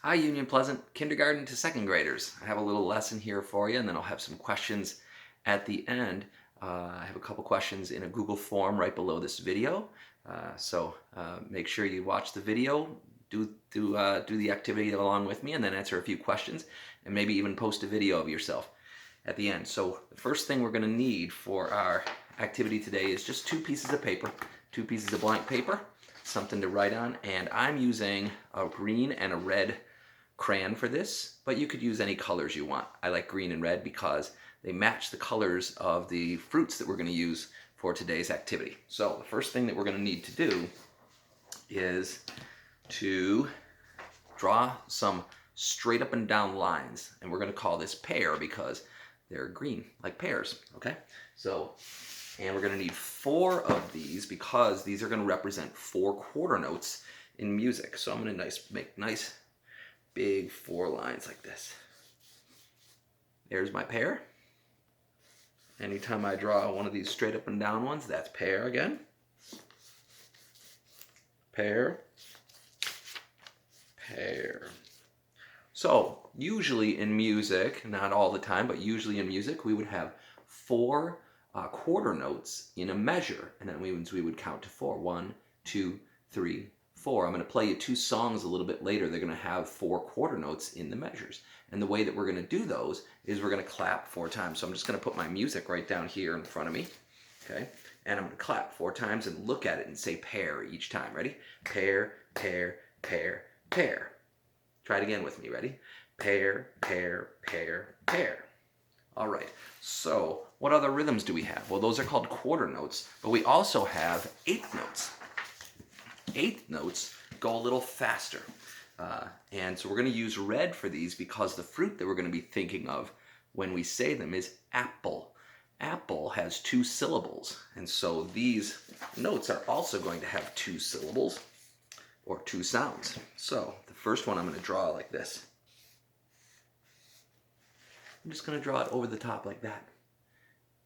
Hi, Union Pleasant, kindergarten to second graders. I have a little lesson here for you, and then I'll have some questions at the end. I have a couple questions in a Google form right below this video. Make sure you watch the video, do the activity along with me, and then answer a few questions, and maybe even post a video of yourself at the end. So the first thing we're going to need for our activity today is just two pieces of paper, two pieces of blank paper, something to write on, and I'm using a green and a red crayon for this, but you could use any colors you want. I like green and red because they match the colors of the fruits that we're going to use for today's activity. So the first thing that we're going to need to do is to draw some straight up and down lines, and we're going to call this pear because they're green like pears. Okay, and we're going to need 4 of these because these are going to represent 4 quarter notes in music. So I'm going to make nice big 4 lines like this. There's my pear. Anytime I draw one of these straight up and down ones, that's pear again. Pear. Pear. So usually in music, not all the time, but usually in music, we would have 4 quarter notes in a measure, and that means we would count to 4. 1, 2, 3, 4. I'm going to play you 2 songs a little bit later. They're going to have 4 quarter notes in the measures. And the way that we're going to do those is we're going to clap 4 times. So I'm just going to put my music right down here in front of me. Okay? And I'm going to clap 4 times and look at it and say pear each time. Ready? Pear, pear, pear, pear. Try it again with me. Ready? Pear, pear, pear, pear. All right. So what other rhythms do we have? Well, those are called quarter notes, but we also have eighth notes. Eighth notes go a little faster. And so we're going to use red for these because the fruit that we're going to be thinking of when we say them is apple. Apple has 2 syllables, and so these notes are also going to have 2 syllables or 2 sounds. So the first one I'm going to draw like this. I'm just going to draw it over the top like that.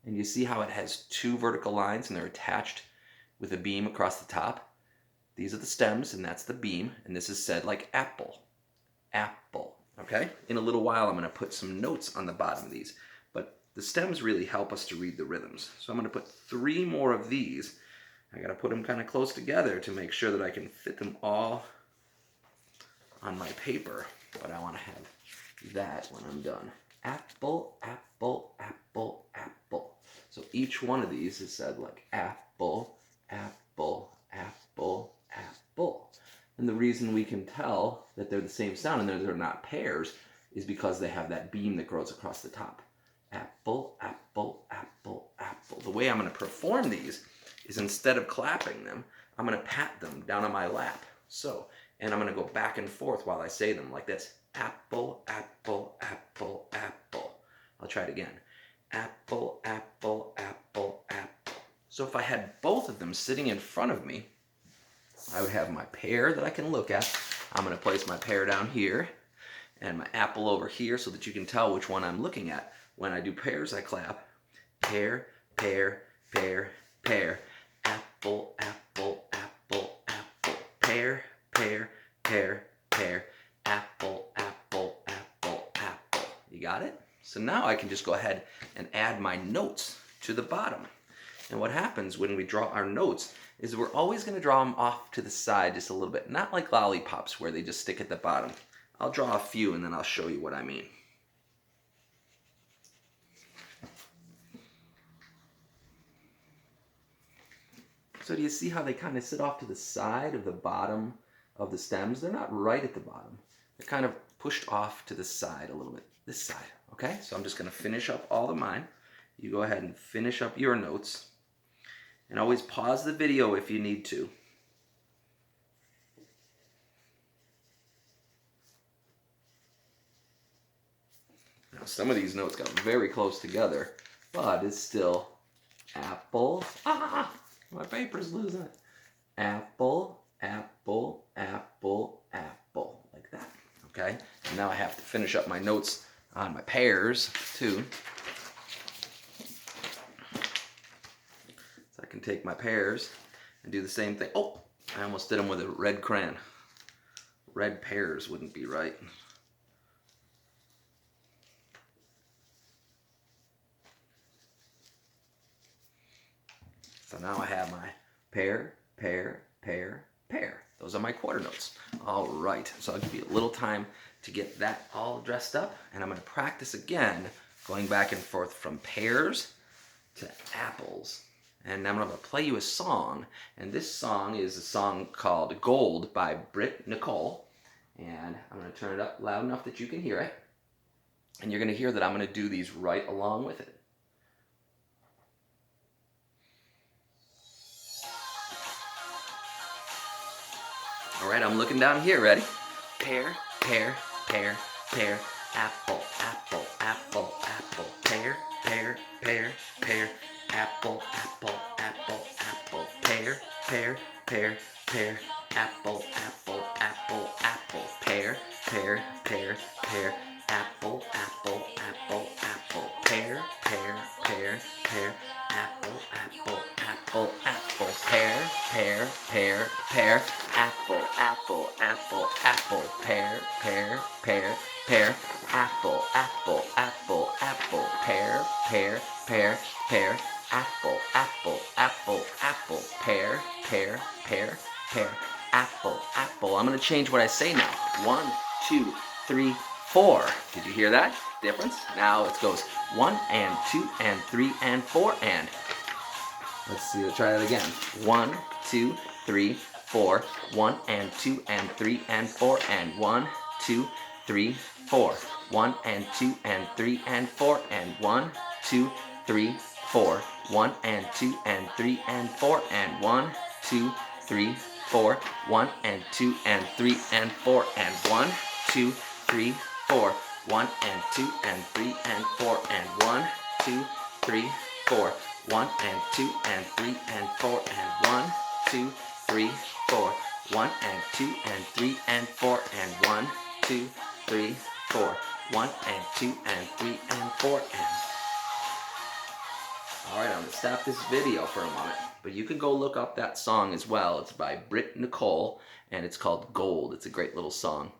And you see how it has 2 vertical lines and they're attached with a beam across the top? These are the stems, and that's the beam, and this is said like apple. Apple, okay? In a little while, I'm going to put some notes on the bottom of these, but the stems really help us to read the rhythms. So I'm going to put 3 more of these. I got to put them kind of close together to make sure that I can fit them all on my paper, but I want to have that when I'm done. Apple, apple, apple, apple. So each one of these is said like apple, apple, apple, apple. And the reason we can tell that they're the same sound and they're not pairs is because they have that beam that grows across the top. Apple, apple, apple, apple. The way I'm going to perform these is instead of clapping them, I'm going to pat them down on my lap. And I'm going to go back and forth while I say them like this. Apple, apple, apple, apple. I'll try it again. Apple, apple, apple, apple. So if I had both of them sitting in front of me, I would have my pear that I can look at. I'm going to place my pear down here and my apple over here so that you can tell which one I'm looking at. When I do pears, I clap. Pear, pear, pear, pear. Apple, apple, apple, apple. Pear, pear, pear, pear. Apple, apple, apple, apple. You got it? So now I can just go ahead and add my notes to the bottom. And what happens when we draw our notes is we're always going to draw them off to the side just a little bit. Not like lollipops where they just stick at the bottom. I'll draw a few and then I'll show you what I mean. So do you see how they kind of sit off to the side of the bottom of the stems? They're not right at the bottom. They're kind of pushed off to the side a little bit. This side, okay? So I'm just going to finish up all of mine. You go ahead and finish up your notes. And always pause the video if you need to. Now some of these notes got very close together, but it's still apple. Ah, my paper's losing it. Apple, apple, apple, apple, like that. Okay? And now I have to finish up my notes on my pears too. So I can take my pears and do the same thing. Oh, I almost did them with a red crayon. red pears wouldn't be right. So now I have my pear, pear, pear, pear. Those are my quarter notes. All right, so I'll give you a little time to get that all dressed up, and I'm going to practice again, going back and forth from pears to apples. And I'm going to play you a song, and this song is a song called Gold by Britt Nicole, and I'm going to turn it up loud enough that you can hear it, and you're going to hear that I'm going to do these right along with it. All right, I'm looking down here. Ready? Pear, pear, pear, pear, apple, apple, apple, apple, pear, pear, pear, pear, apple, apple, apple, apple, pear, pear, pear, pear, apple, apple, apple, apple, pear, pear, pear, pear, apple, apple, apple, apple, pear, pear, pear, pear, apple, apple, apple, apple, pear, pear, pear, pear, apple, apple, apple, apple, pear, pear, pear, pear, apple, apple, apple, apple, pear, pear, pear, pear, apple, apple, apple, apple, pear, pear, pear, pear, apple, apple. I'm going to change what I say now. 1, 2, 3, 4. Did you hear that difference? Now it goes 1 and 2 and 3 and 4 and. Let's see, let's try that again. 1, 2, 3, 4. 1 and 2 and 3 and 4 and 1, 2, 3, 4. 1 and 2 and 3 and 4 and 1, 2, 3, 4. 1 and 2 and 3 and 4 and 1, 2, 3, 4. 1 and 2 and 3 and 4 and 1, 2, 3, 4. 1 and 2 and 3 and 4 and 1, 2, 3, 4. 1 and 2 and 3 and 4 and 1, 2, 3, 4. 1 and 2 and 3 and 4 and 1, 2, 3, 4. 1 and 2 and 3 and 4 and. Alright, I'm going to stop this video for a moment, but you can go look up that song as well. It's by Britt Nicole, and it's called Gold. It's a great little song.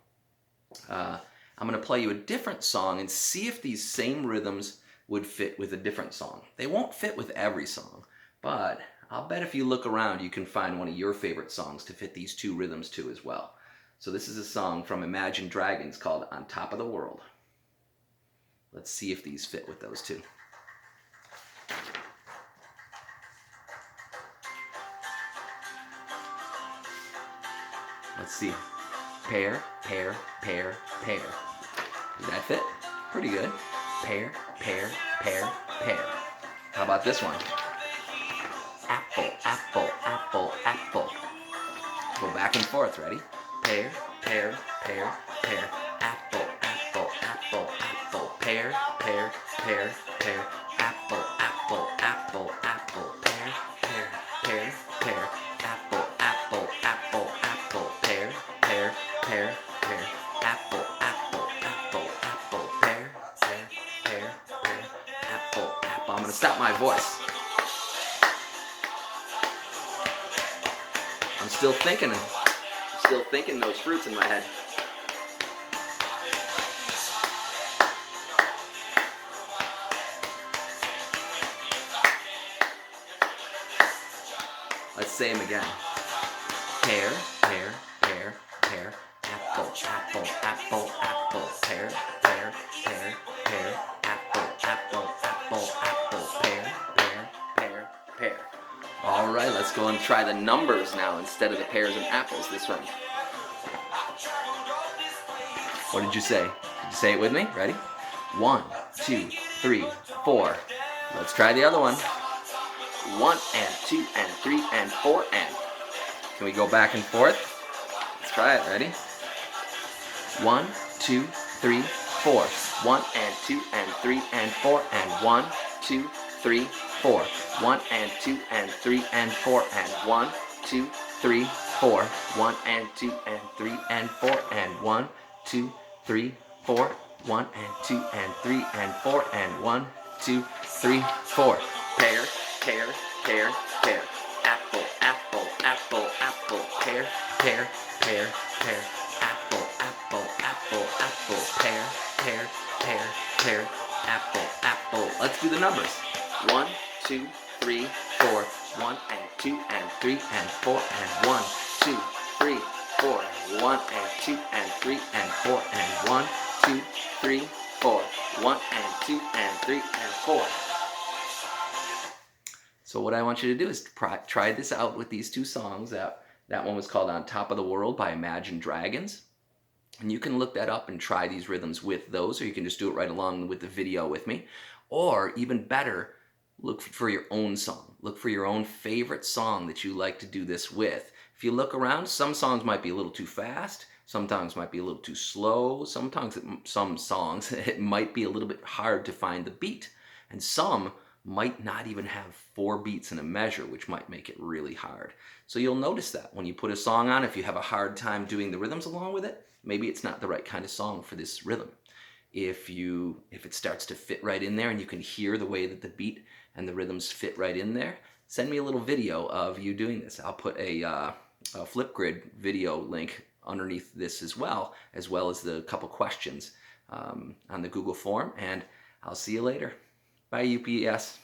I'm going to play you a different song and see if these same rhythms would fit with a different song. They won't fit with every song, but I'll bet if you look around you can find one of your favorite songs to fit these two rhythms to as well. So this is a song from Imagine Dragons called On Top of the World. Let's see if these fit with those two. Let's see. Pear, pear, pear, pear. Did that fit? Pretty good. Pear, pear, pear, pear. How about this one? Apple, apple, apple, apple. Go back and forth, ready? Pear, pear, pear, pear. Apple, apple, apple, apple. Pear, pear, pear, pear. Apple, apple, apple, apple. Pear, pear, pear, pear. Apple, apple, apple, apple. Pear, pear, pear, pear. Apple, apple, apple, apple. Pear, pear, pear, pear. Apple, apple. I'm gonna stop my voice. I'm still thinking those fruits in my head. Let's say them again. Pear, pear, pear, pear. Apple, apple, apple, apple. Pear, pear, pear, pear. Apple, apple, apple, apple. Pear, pear, pear, pear. All right, let's go and try the numbers now instead of the pears and apples this one. What did you say? Did you say it with me? Ready? 1, 2, 3, 4. Let's try the other one. 1 and 2 and 3 and 4 and. Can we go back and forth? Let's try it. Ready? 1, 2, 3, 4. 1 and 2 and 3 and 4 and 1, 2, 3, 4. 1 and 2 and 3 and 4 and 1, 2, 3, 4. 1 and 2 and 3 and 4 and 1, 2, 3, 4. 1 and 2 and 3 and 4 and 1, 2, 3, 4. Pear, pear, pear, pear. Apple, apple, apple, apple. Pear, pear, pear, pear. Apple. apple, apple, pear, pear, pear, pear, apple, apple. Let's do the numbers. 1, 2, 3, 4. 1 and 2 and 3 and 4 and 1, 2, 3, 4. 1 and 2 and 3 and 4 and 1, 2, 3, 4. 1 and 2 and 3 and 4. So what I want you to do is try this out with these two songs. That one was called On Top of the World by Imagine Dragons. And you can look that up and try these rhythms with those, or you can just do it right along with the video with me. Or even better, look for your own song. Look for your own favorite song that you like to do this with. If you look around, some songs might be a little too fast, sometimes might be a little too slow, sometimes some songs it might be a little bit hard to find the beat, and some might not even have 4 beats in a measure, which might make it really hard. So you'll notice that when you put a song on, if you have a hard time doing the rhythms along with it, maybe it's not the right kind of song for this rhythm. If it starts to fit right in there and you can hear the way that the beat and the rhythms fit right in there, send me a little video of you doing this. I'll put a Flipgrid video link underneath this as well as the couple questions on the Google form, and I'll see you later. Bye, UPS.